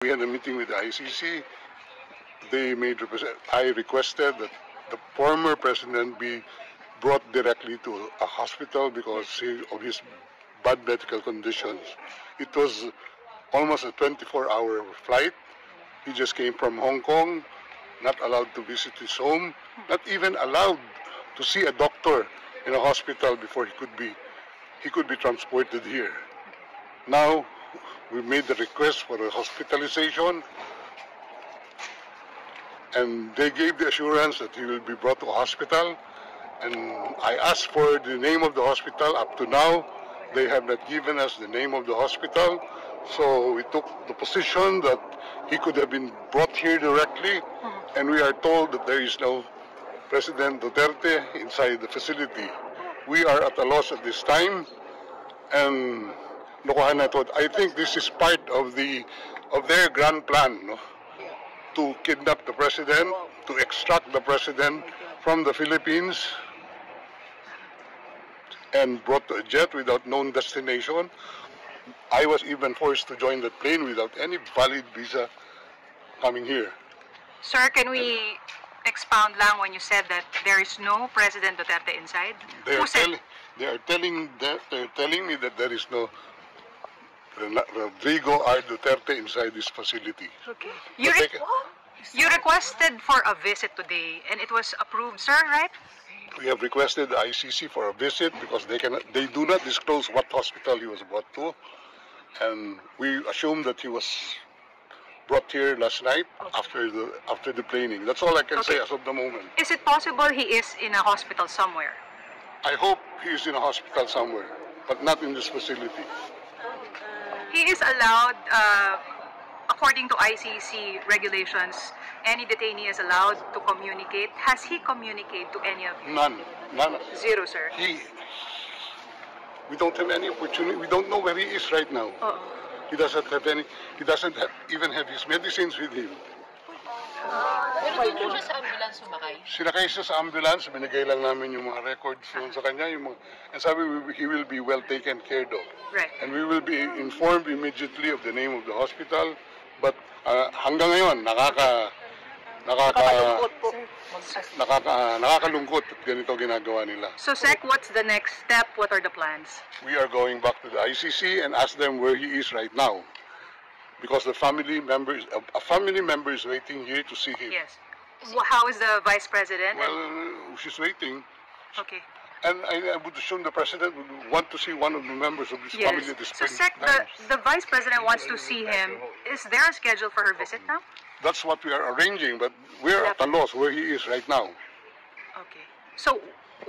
We had a meeting with the ICC. I requested that the former president be brought directly to a hospital because of his bad medical conditions. It was almost a 24-hour flight. He just came from Hong Kong, not allowed to visit his home, not even allowed to see a doctor in a hospital before he could be transported here. Now, we made the request for a hospitalization, and they gave the assurance that he will be brought to a hospital. And I asked for the name of the hospital. Up to now, they have not given us the name of the hospital. So we took the position that he could have been brought here directly, and we are told that there is no President Duterte inside the facility. We are at a loss at this time, and I think this is part of their grand plan, no? To kidnap the president, to extract the president from the Philippines, and brought to a jet without known destination. I was even forced to join the plane without any valid visa coming here. Sir, can we expound lang when you said that there is no President Duterte inside? They are telling me that there is no Rodrigo R. Duterte inside this facility. Okay. You requested for a visit today, and it was approved, sir, right? We have requested the ICC for a visit because they do not disclose what hospital he was brought to, and we assume that he was brought here last night after the planing. That's all I can say as of the moment. Is it possible he is in a hospital somewhere? I hope he is in a hospital somewhere, but not in this facility. He is allowed, according to ICC regulations, any detainee is allowed to communicate. Has he communicated to any of you? None. Zero, sir. We don't have any opportunity. We don't know where he is right now. He doesn't even have his medicines with him. Pero doon po siya sa ambulance sumakay? Sinakay siya sa ambulance, binigay lang namin yung mga records sa kanya, and sabi he will be well taken care of. Right. And we will be informed immediately of the name of the hospital, but hanggang ngayon, nakakalungkot at ganito ginagawa nila. So, Sec, what's the next step? What are the plans? We are going back to the ICC and ask them where he is right now, because a family member is waiting here to see him. Yes. Well, how is the Vice President? Well, she's waiting. Okay. And I would assume the President would want to see one of the members of this family at this So, point. Sec, the Vice President wants to see him. Is there a schedule for her visit now? That's what we are arranging, but we're at a loss where he is right now. Okay. So,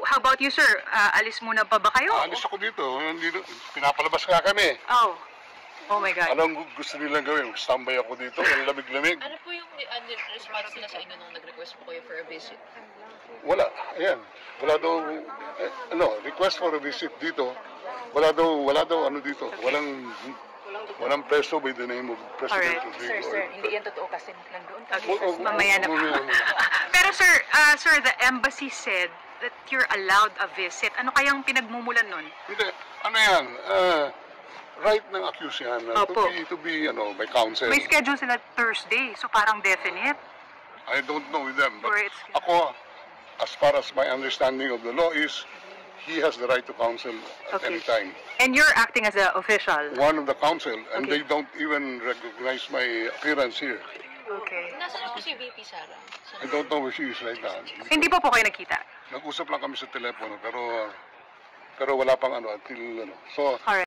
how about you, sir? Alis muna pa ba kayo? Alis ako dito. Pinapalabas nga kami. Oh my God. Anong gusto nilang gawin? Standby ako dito. Ang lamig-lamig. Ano po yung response nila sa inyo nung nag-request po kayo for a visit? Wala. Ayan. Wala daw, request for a visit dito. Wala daw ano dito. Walang preso by the name of President Rodrigo. Sir, hindi yan totoo kasi nandoon kami. Mamaya na pa. Pero sir, the embassy said that you're allowed a visit. Ano kayang pinagmumulan nun? Hindi. Ano yan? Right ng accused yan. To be, by counsel. May schedule sila Thursday, so parang definite. I don't know with them. But Or it's- ako, as far as my understanding of the law is, he has the right to counsel at any time. And you're acting as an official. One of the counsel, and they don't even recognize my appearance here. Okay. Nasaan po si VP Sara? I don't know where she is right now. Hindi po kayo nakita? Nag-usap lang kami sa telepono, pero wala pang until. So, Alright.